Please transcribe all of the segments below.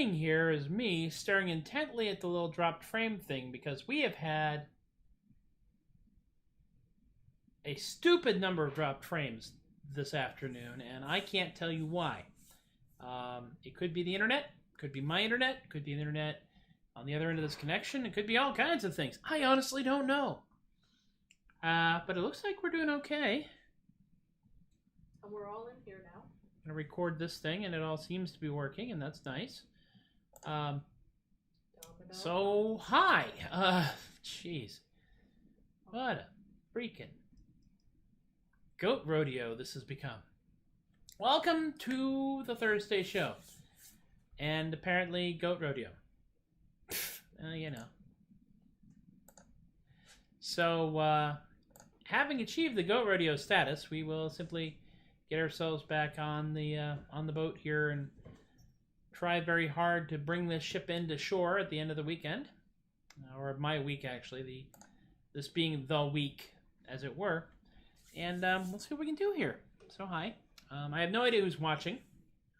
seeing here is me staring intently at the little dropped frame thing because we have had a stupid number of dropped frames this afternoon, and I can't tell you why. It could be the internet, could be my internet, could be the internet on the other end of this connection, it could be all kinds of things. I honestly don't know. But it looks like we're doing okay. And we're all in here now. I'm going to record this thing, and it all seems to be working, and that's nice. So, hi. Jeez. What a freaking goat rodeo this has become. Welcome to the Thursday show. And apparently, goat rodeo. You know. So, having achieved the goat rodeo status, we will simply get ourselves back on the boat here and try very hard to bring this ship into shore at the end of the weekend, or my week actually, this being the week as it were, and we'll see what we can do here. So hi, I have no idea who's watching,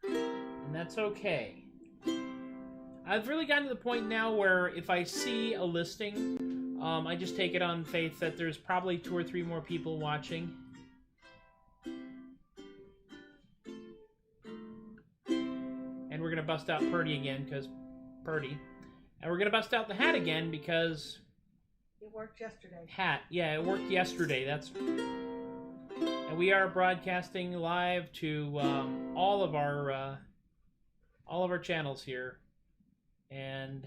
and that's okay. I've really gotten to the point now where if I see a listing, I just take it on faith that there's probably 2 or 3 more people watching. And we're going to bust out Purdy again, because Purdy. And we're going to bust out the hat again, because... It worked yesterday. Hat. Yeah, it worked yesterday. That's... And we are broadcasting live to all of our channels here. And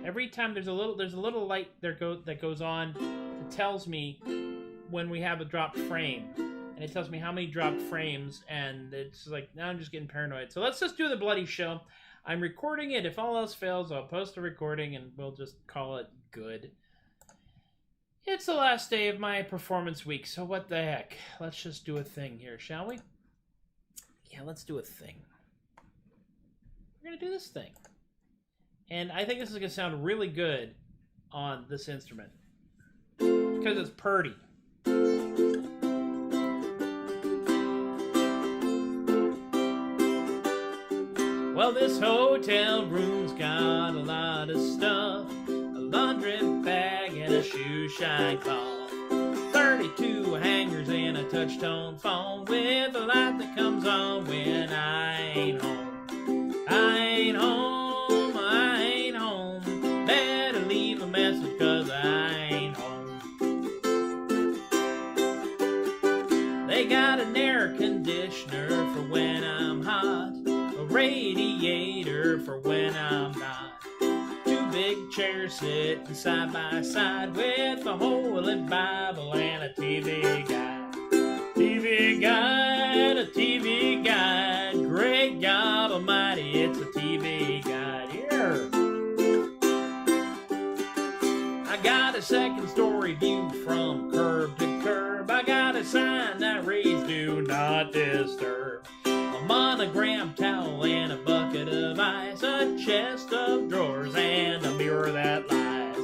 every time there's a little light that goes on that tells me when we have a dropped frame. And it tells me how many dropped frames, and it's like, now I'm just getting paranoid. So let's just do the bloody show. I'm recording it. If all else fails, I'll post a recording, and we'll just call it good. It's the last day of my performance week, so what the heck? Let's just do a thing here, shall we? Yeah, let's do a thing. We're going to do this thing. And I think this is going to sound really good on this instrument. Because it's Purdy. Well, this hotel room's got a lot of stuff. A laundry bag and a shoe shine cloth. 32 hangers and a touch-tone phone with a light that comes on when I ain't home. I ain't home, I ain't home. Better leave a message 'cause I ain't home. They got an air conditioner for when I'm hot. Radiator for when I'm not. 2 big chairs sitting side by side with a Holy Bible and a TV guide. TV guide, a TV guide. Great God Almighty, it's a TV guide. Here. I got a 2nd story view from curb to curb. I got a sign that reads, "Do not disturb." Monogram towel and a bucket of ice, a chest of drawers and a mirror that lies.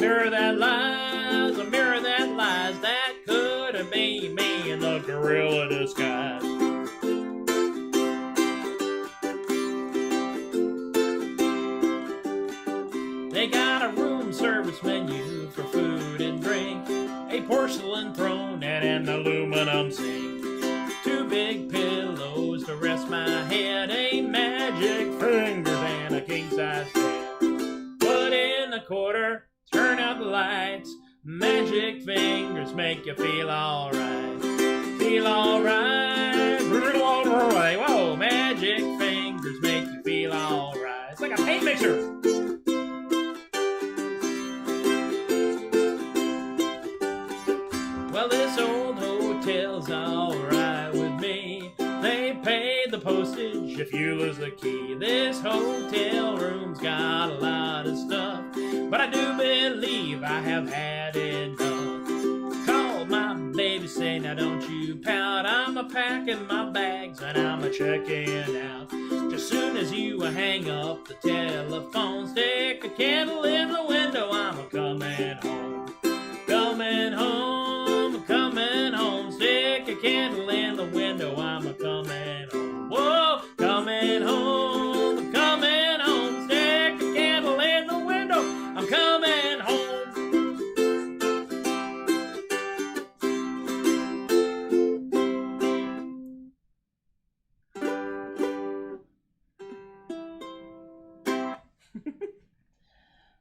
Mirror that lies, a mirror that lies, that could have been me in the gorilla disguise. They got a room service menu for food and drink, a porcelain throne and an aluminum sink. 2 big pillows to rest my head, a magic fingers and a king-size bed. Put in a quarter, turn out the lights. Magic fingers make you feel alright. Feel alright. Whoa, magic fingers make you feel alright. It's like a paint mixer. Well, this old hotel's alright with me. They paid the postage if you lose the key. This hotel room's got a lot of stuff, but I do believe I have had enough. Called my baby, say, now don't you pout. I'm a-packing my bags and I'm a-checking out. Just soon as you hang up the telephone, stick a candle in the window, I'm a-coming home. Coming home, coming home. Stick a candle in the window, I'm a-coming home. Whoa, coming home, coming home.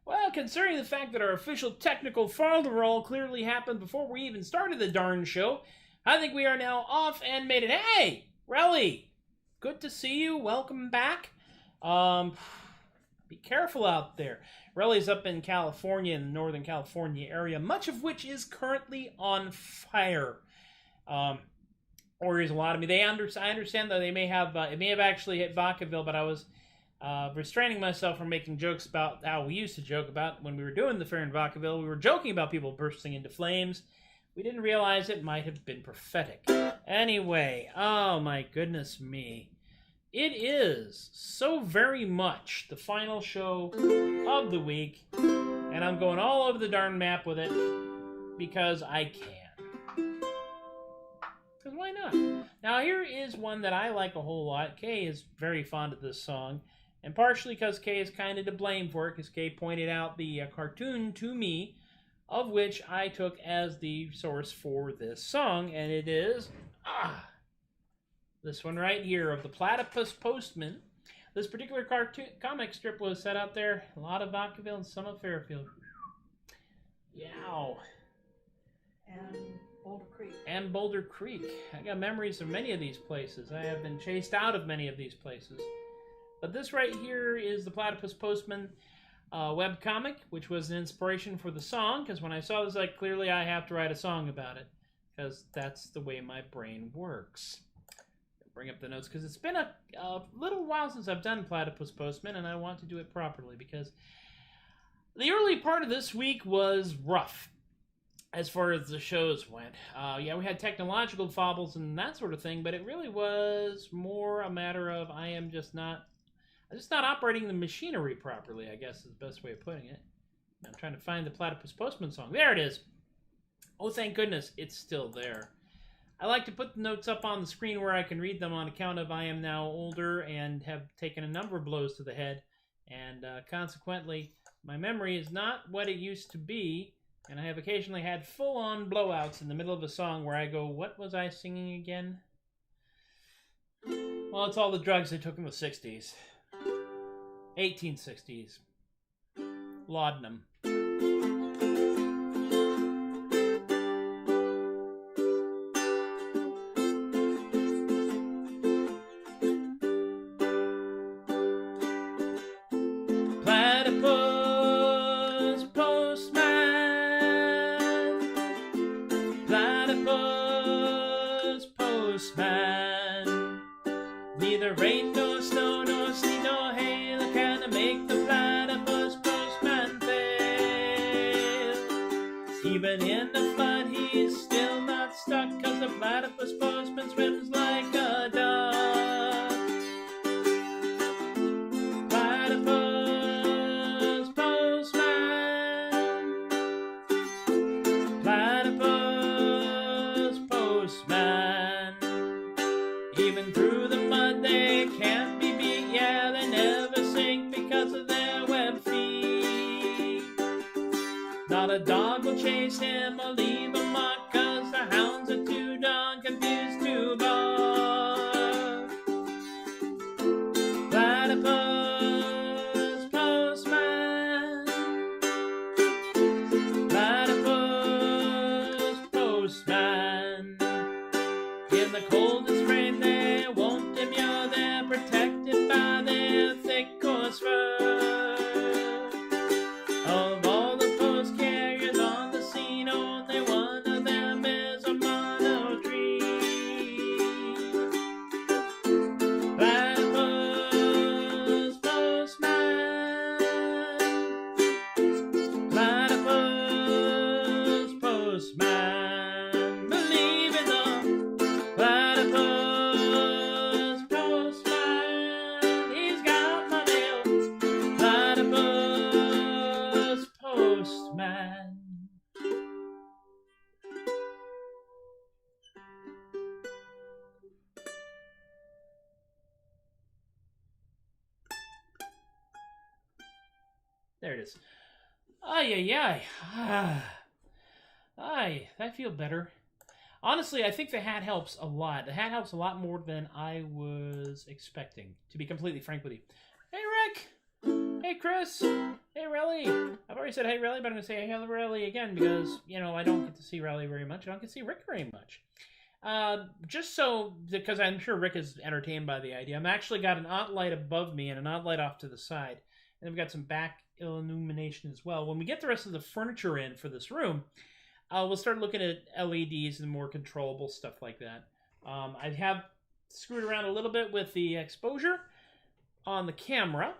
Well, considering the fact that our official technical falderall clearly happened before we even started the darn show, I think we are now off and made it. Hey, Relly, good to see you. Welcome back. Be careful out there. Relly's up in California, in the Northern California area, much of which is currently on fire. Worries a lot of me. I understand that they may have it may have actually hit Vacaville, but I was restraining myself from making jokes about how we used to joke about when we were doing the fair in Vacaville. We were joking about people bursting into flames. We didn't realize it might have been prophetic. Anyway, oh my goodness me. It is so very much the final show of the week, and I'm going all over the darn map with it because I can. Because why not? Now here is one that I like a whole lot. Kay is very fond of this song, and partially because Kay is kind of to blame for it, because Kay pointed out the cartoon to me, of which I took as the source for this song, and it is this one right here of the Platypus Postman. This particular comic strip was set out there, a lot of Vacaville and some of Fairfield. Yow. And Boulder Creek. And Boulder Creek. I got memories of many of these places. I have been chased out of many of these places. But this right here is the Platypus Postman webcomic, which was an inspiration for the song, because when I saw this, clearly I have to write a song about it, because that's the way my brain works. Bring up the notes, because it's been a little while since I've done Platypus Postman, and I want to do it properly, because the early part of this week was rough, as far as the shows went. Yeah, we had technological fobbles and that sort of thing, but it really was more a matter of I'm just not operating the machinery properly, I guess is the best way of putting it. I'm trying to find the Platypus Postman song. There it is. Oh, thank goodness, it's still there. I like to put the notes up on the screen where I can read them on account of I am now older and have taken a number of blows to the head, and consequently, my memory is not what it used to be, and I have occasionally had full-on blowouts in the middle of a song where I go, what was I singing again? Well, it's all the drugs I took in the 60s. 1860s. Laudanum. Platypus Postman. Platypus Postman. Neither rain nor snow nor sleet nor hail can make the Platypus Postman fail. Even in the flood he's still not stuck, 'cause the Platypus Postman swims like a duck. Platypus Postman. Platypus Postman. Even through the mud they can't be beat, yeah, they never sink because of their web feet. Not a dog will chase him or leave a mark, 'cause the hounds are too darn confused to bark. Platypus Postman. Platypus Postman. In the coldest rain they won't demur, they're protected by their thick coarse fur. Of all the post carriers on the scene, only one of them is a mono tree. Platypus Postman. Platypus Postman. Believe in them. Platypus Postman. He's got my mail. Platypus Postman. There it is. Ay, ay, ay. Ay, I feel better. Honestly, I think the hat helps a lot. The hat helps a lot more than I was expecting, to be completely frank with you. Hey, Rick! Hey, Chris. Hey, Relly. I've already said hey, Relly, but I'm going to say hey, Relly again because, I don't get to see Relly very much. I don't get to see Rick very much. Because I'm sure Rick is entertained by the idea, I'm actually got an odd light above me and an odd light off to the side. And I've got some back illumination as well. When we get the rest of the furniture in for this room, we'll start looking at LEDs and more controllable stuff like that. I have screwed around a little bit with the exposure on the camera.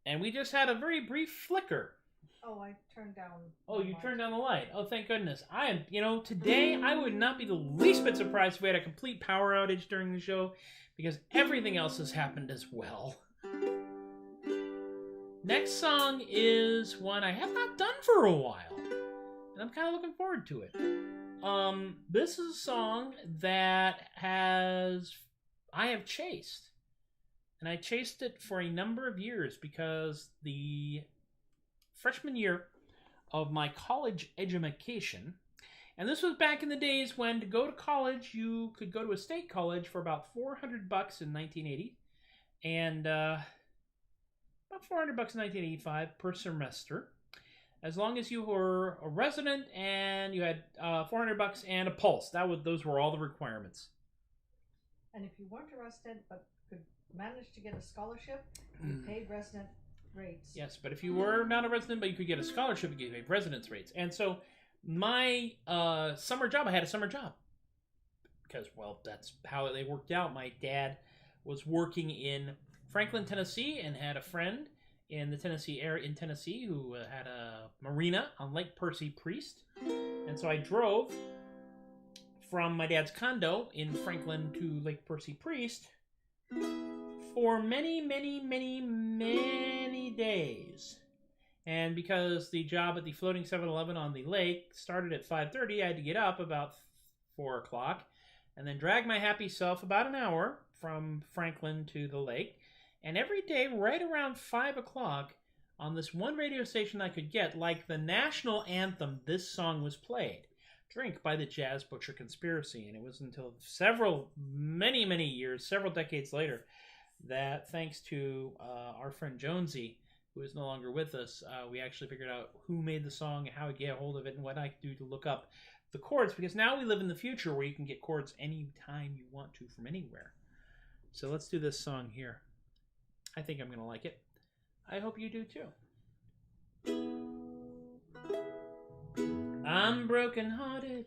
And we just had a very brief flicker. Oh, I turned down. Oh, you turned down the light. Oh, thank goodness. Today I would not be the least bit surprised if we had a complete power outage during the show because everything else has happened as well. Next song is one I have not done for a while, and I'm kind of looking forward to it. This is a song that I have chased. And I chased it for a number of years because the freshman year of my college education, and this was back in the days when to go to college, you could go to a state college for about $400 in 1980, and about $400 in 1985 per semester, as long as you were a resident and you had $400 and a pulse. Those were all the requirements. And if you weren't a resident but could manage to get a scholarship, you paid resident rates. Yes, but if you were not a resident but you could get a scholarship, you paid residence rates. And so my summer job, I had a summer job because, well, that's how they worked out. My dad was working in Franklin, Tennessee, and had a friend in the Tennessee area in Tennessee who had a marina on Lake Percy Priest. And so I drove from my dad's condo in Franklin to Lake Percy Priest for many, many, many, many days. And because the job at the floating 7-Eleven on the lake started at 5:30, I had to get up about 4 o'clock and then drag my happy self about an hour from Franklin to the lake. And every day, right around 5 o'clock, on this one radio station I could get, like the national anthem, this song was played. Drink by the Jazz Butcher Conspiracy. And it was until many, many years, several decades later, that thanks to our friend Jonesy, who is no longer with us, we actually figured out who made the song and how to get a hold of it and what I could do to look up the chords, because now we live in the future where you can get chords anytime you want to from anywhere. So let's do this song here. I think I'm going to like it. I hope you do too. I'm broken-hearted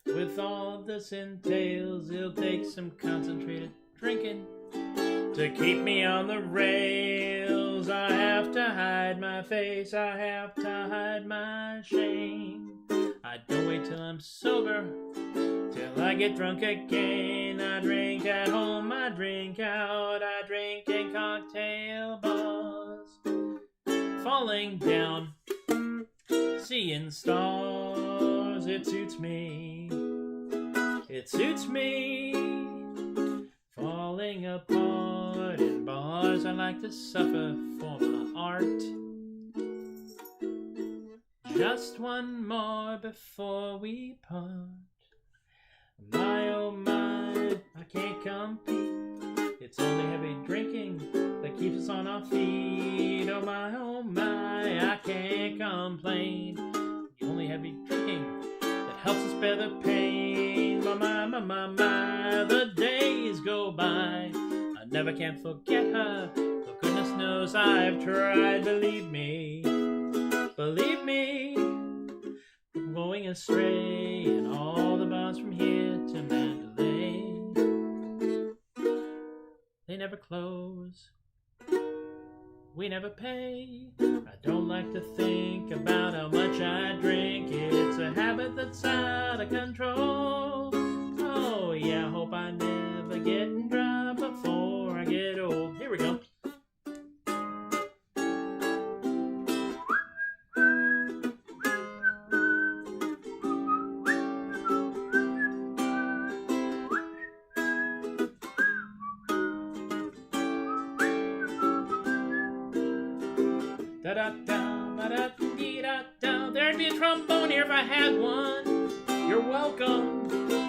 with all this entails. It'll take some concentrated drinking to keep me on the rails. I have to hide my face, I have to hide my shame. I don't wait till I'm sober, till I get drunk again. I drink at home, I drink out, I drink in cocktail bars. Falling down, seeing stars, it suits me. It suits me. Falling apart in bars, I like to suffer for my art. Just one more before we part. My oh my, I can't compete. It's only heavy drinking that keeps us on our feet. Oh my, I can't complain. The only heavy drinking that helps us bear the pain. My, the days go by. I never can forget her, though goodness knows I've tried. Believe me, I'm going astray in all the bars from here to Mandalay. They never close, we never pay. I don't like to think about how much I drink. It's a habit that's out of control. Oh yeah, I hope I never get dry before I get old. Here we go. Da-da-da, there'd be a trombone here if I had one. You're welcome.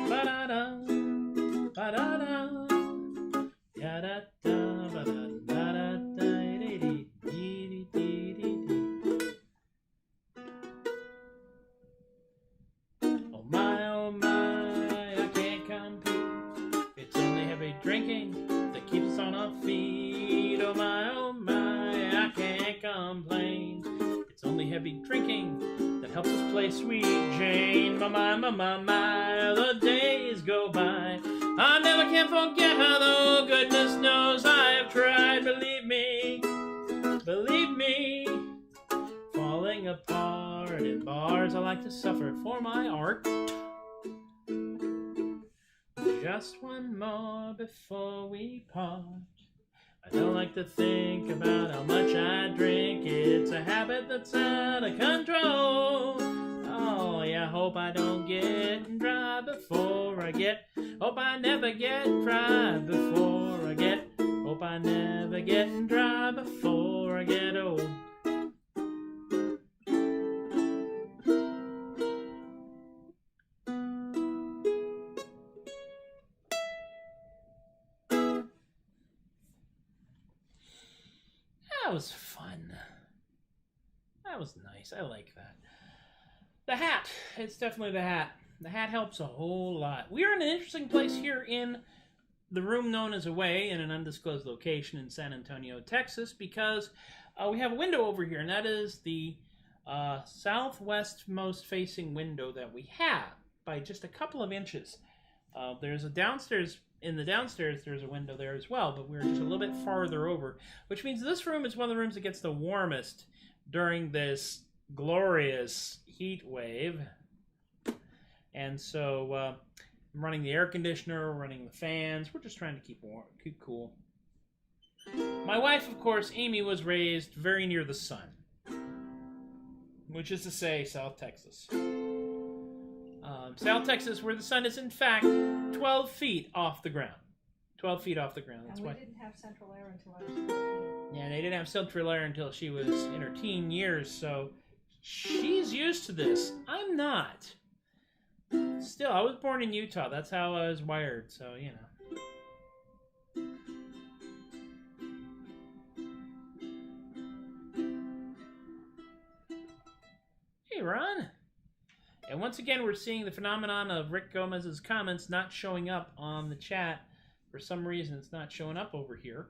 Ba-da-da, ba-da-da, da-da-da, Oh my, I can't compete. It's only heavy drinking that keeps us on our feet. Oh my, I can't complain. It's only heavy drinking that helps us play Sweet Jane. My, the days go by. I never can forget her, though goodness knows I have tried. Believe me, falling apart in bars. I like to suffer for my art. Just one more before we part. I don't like to think about how much I drink. It's a habit that's out of control. Oh yeah, hope I don't get dry before I get. Hope I never get dry before I get. Hope I never get dry before I get old. That was fun. That was nice. I like that. The hat. It's definitely the hat. The hat helps a whole lot. We are in an interesting place here in the room known as Away in an undisclosed location in San Antonio, Texas, because we have a window over here, and that is the southwestmost facing window that we have by just a couple of inches. There's a downstairs. In the downstairs, there's a window there as well, but we're just a little bit farther over, which means this room is one of the rooms that gets the warmest during this glorious heat wave. And so I'm running the air conditioner, running the fans. We're just trying to keep warm, keep cool. My wife, of course, Amy, was raised very near the sun, which is to say South Texas. South Texas, where the sun is, in fact, 12 feet off the ground. 12 feet off the ground. That's and we why. Didn't have central air until I was 14. Yeah, they didn't have central air until she was in her teen years, so she's used to this. I'm not. Still, I was born in Utah. That's how I was wired, so, you know. Hey, Ron. And once again, we're seeing the phenomenon of Rick Gomez's comments not showing up on the chat. For some reason, it's not showing up over here.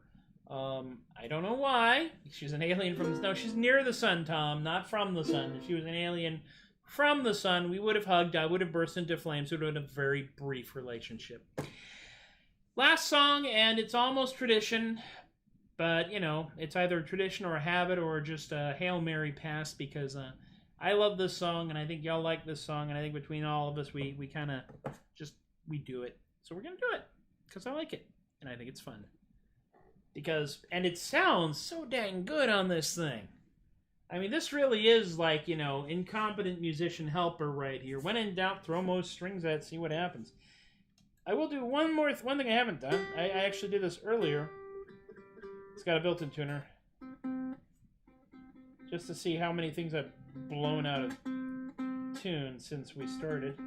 I don't know why. She's an alien from the... No, she's near the sun, Tom, not from the sun. If she was an alien from the sun, we would have hugged. I would have burst into flames. It would have been a very brief relationship. Last song, and it's almost tradition. But, you know, it's either a tradition or a habit or just a Hail Mary pass because... I love this song, and I think y'all like this song, and I think between all of us, we kind of just, we do it. So we're going to do it, because I like it, and I think it's fun. And it sounds so dang good on this thing. I mean, this really is like, you know, incompetent musician helper right here. When in doubt, throw most strings at, see what happens. I will do one thing I haven't done. I actually did this earlier. It's got a built-in tuner. Just to see how many things I've blown out of tune since we started.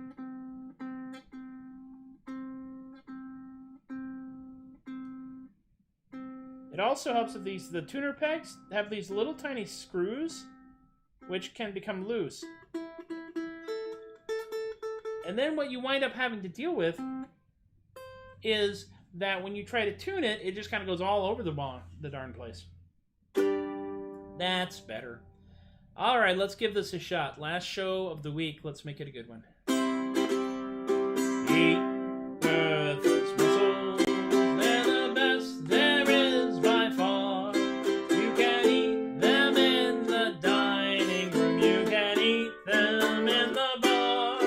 It also helps if the tuner pegs have these little tiny screws which can become loose. And then what you wind up having to deal with is that when you try to tune it, it just kind of goes all over the darn place. That's better. All right, let's give this a shot. Last show of the week. Let's make it a good one. Eat Bertha's mussels. They're the best there is by far. You can eat them in the dining room. You can eat them in the bar.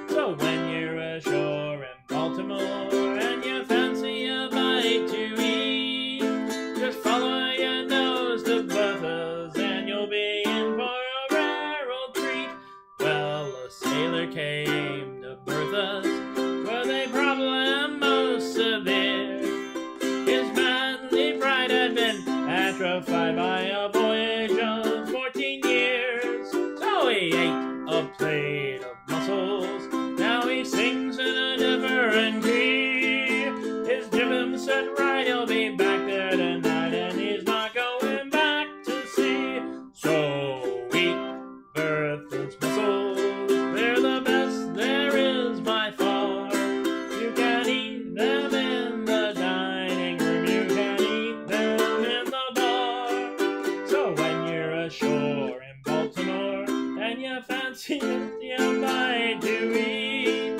So when you're ashore in Baltimore and you fancy a bite to eat, just follow your nose to Bertha's and you'll be in for a rare old treat. Well, a sailor came to Bertha's where they problem most severe. His manly pride had been atrophied by a voyage of 14 years. So he ate a plate of mussels. Now he sings in a different key. His jibboom set right, he'll be back there tonight. fancy a bite to eat.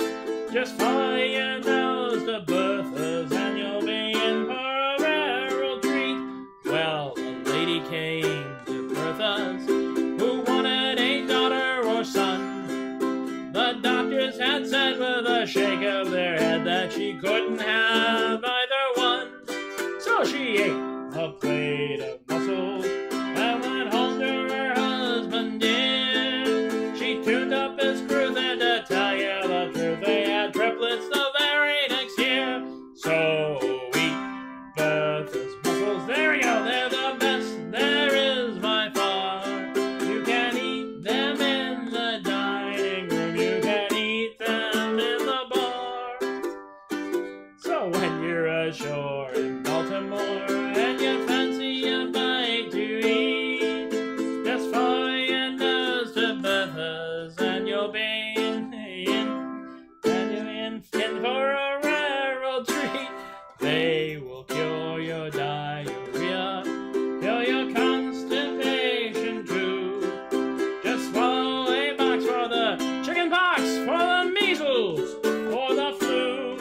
Just follow your nose to Bertha's and you'll be in for a rare old treat. Well, a lady came to Bertha's who wanted a daughter or son. The doctors had said with a shake of their head that she couldn't have either one. So she ate a plate of mussels and went home to her husband dear. She tuned up his crew then to tell you the truth, they had triplets the very next year. So eat Bertha's mussels, there we go, they're the best there is by far. You can eat them in the dining room, you can eat them in the bar. So when you're ashore in Baltimore and you fancy a bite to eat, just follow your nose to Bertha's and you'll be in for a rare old treat. They will cure your diarrhea, cure your constipation too. Just swallow a box for the chicken pox, for the measles, for the flu.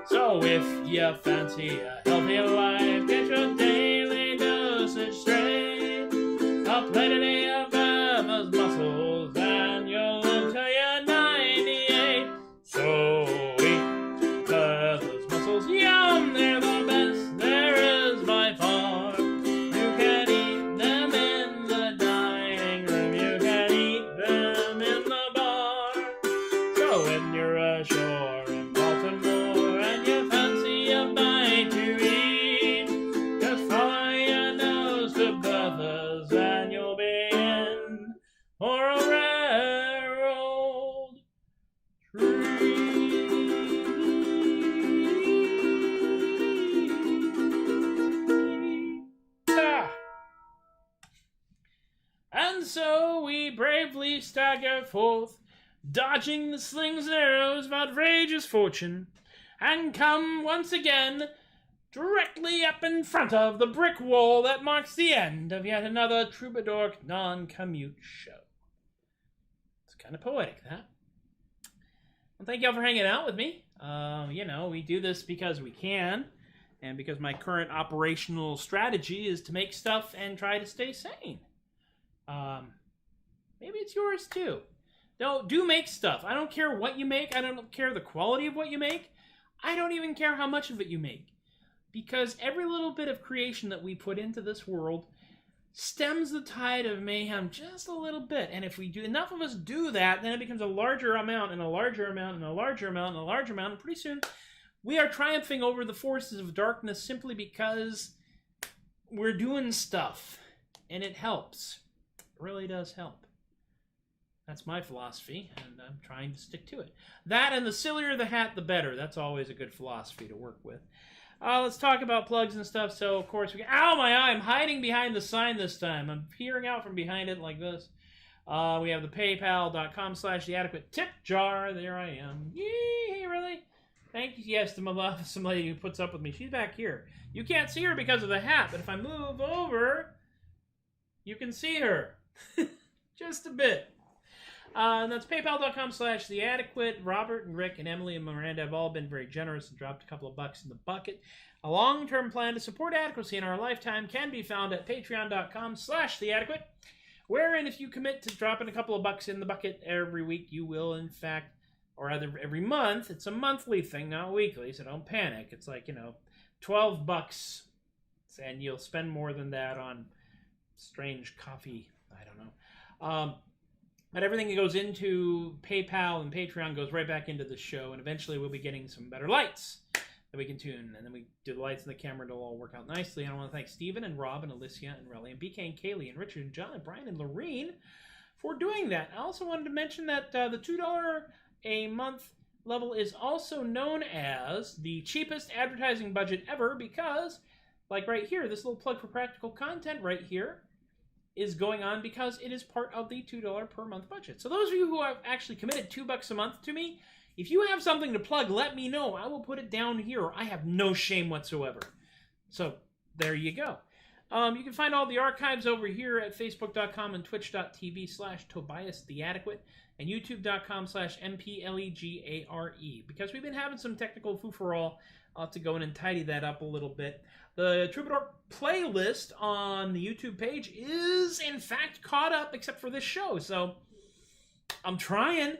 So if you fancy a healthy life, get your daily dosage straight. A plate a day of Bertha's mussels and you'll live till you're 98. So eat Bertha's mussels, yum, they're the best there is by far. You can eat them in the dining room, you can eat them in the bar. So when you're ashore in Baltimore and you fancy a bite to eat, just follow your nose to Bertha's and you'll be in for a rare old treat. Ah. And so we bravely stagger forth, dodging the slings and arrows of outrageous fortune, and come once again directly up in front of the brick wall that marks the end of yet another Troubadork Non-Commute show. It's kind of poetic, that. Well, thank y'all for hanging out with me. We do this because we can, and because my current operational strategy is to make stuff and try to stay sane. Maybe it's yours too. No, do make stuff. I don't care what you make. I don't care the quality of what you make. I don't even care how much of it you make. Because every little bit of creation that we put into this world stems the tide of mayhem just a little bit. And if we do enough of us do that, then it becomes a larger amount and a larger amount and a larger amount and a larger amount. And pretty soon we are triumphing over the forces of darkness simply because we're doing stuff. And it helps. It really does help. That's my philosophy, and I'm trying to stick to it. That and the sillier the hat, the better. That's always a good philosophy to work with. Let's talk about plugs and stuff. So, of course, ow, my eye! I'm hiding behind the sign this time. I'm peering out from behind it like this. We have the paypal.com/theadequate tip jar. There I am. Yee, really? Thank you, yes, to some lady who puts up with me. She's back here. You can't see her because of the hat, but if I move over, you can see her. Just a bit. And that's paypal.com/theadequate. Robert and Rick and Emily and Miranda have all been very generous and dropped a couple of bucks in the bucket. A long-term plan to support adequacy in our lifetime can be found at patreon.com/theadequate, wherein if you commit to dropping a couple of bucks in the bucket every week, you will, in fact, or rather every month. It's a monthly thing, not weekly, so don't panic. It's like, 12 bucks, and you'll spend more than that on strange coffee. I don't know. But everything that goes into PayPal and Patreon goes right back into the show, and eventually we'll be getting some better lights that we can tune, and then we do the lights and the camera, it'll all work out nicely. And I want to thank Stephen and Rob and Alicia and Relly and BK and Kaylee and Richard and John and Brian and Lorene for doing that. I also wanted to mention that the $2 a month level is also known as the cheapest advertising budget ever because, like right here, this little plug for practical content right here is going on because it is part of the $2 per month budget. So those of you who have actually committed $2 a month to me, if you have something to plug, let me know. I will put it down here. I have no shame whatsoever. So there you go. You can find all the archives over here at facebook.com and twitch.tv/TobiasTheAdequate and youtube.com/MPLEGARE. Because we've been having some technical foo-for-all, I'll have to go in and tidy that up a little bit. The Troubadork playlist on the YouTube page is, in fact, caught up, except for this show. So, I'm trying.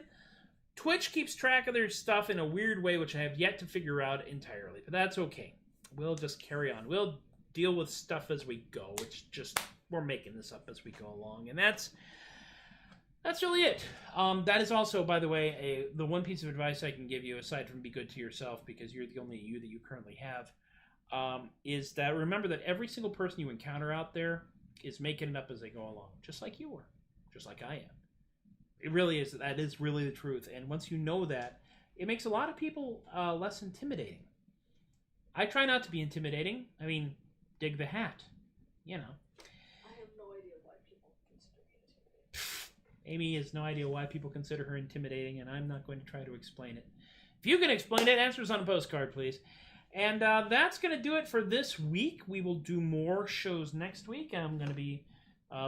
Twitch keeps track of their stuff in a weird way, which I have yet to figure out entirely. But that's okay. We'll just carry on. We'll deal with stuff as we go. It's just, we're making this up as we go along. And that's really it. That is also, by the way, the one piece of advice I can give you, aside from be good to yourself, because you're the only you that you currently have, is that remember that every single person you encounter out there is making it up as they go along, just like you were, just like I am. It really is. That is really the truth. And once you know that, it makes a lot of people less intimidating. I try not to be intimidating. I mean, dig the hat, you know. I have no idea why people consider me intimidating. Amy has no idea why people consider her intimidating, and I'm not going to try to explain it. If you can explain it, answers on a postcard, please. And that's going to do it for this week. We will do more shows next week. I'm going to be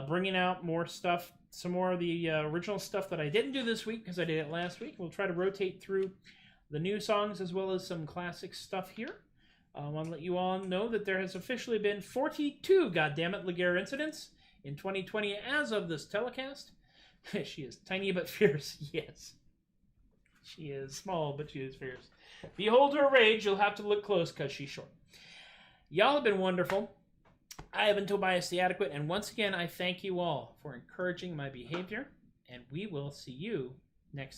bringing out more stuff, some more of the original stuff that I didn't do this week because I did it last week. We'll try to rotate through the new songs as well as some classic stuff here. I want to let you all know that there has officially been 42, goddammit, Laguerre incidents in 2020 as of this telecast. She is tiny but fierce, yes. She is small, but she is fierce. Behold her rage, you'll have to look close because she's short. Y'all have been wonderful. I have been Tobias the Adequate, and once again, I thank you all for encouraging my behavior, and we will see you next time.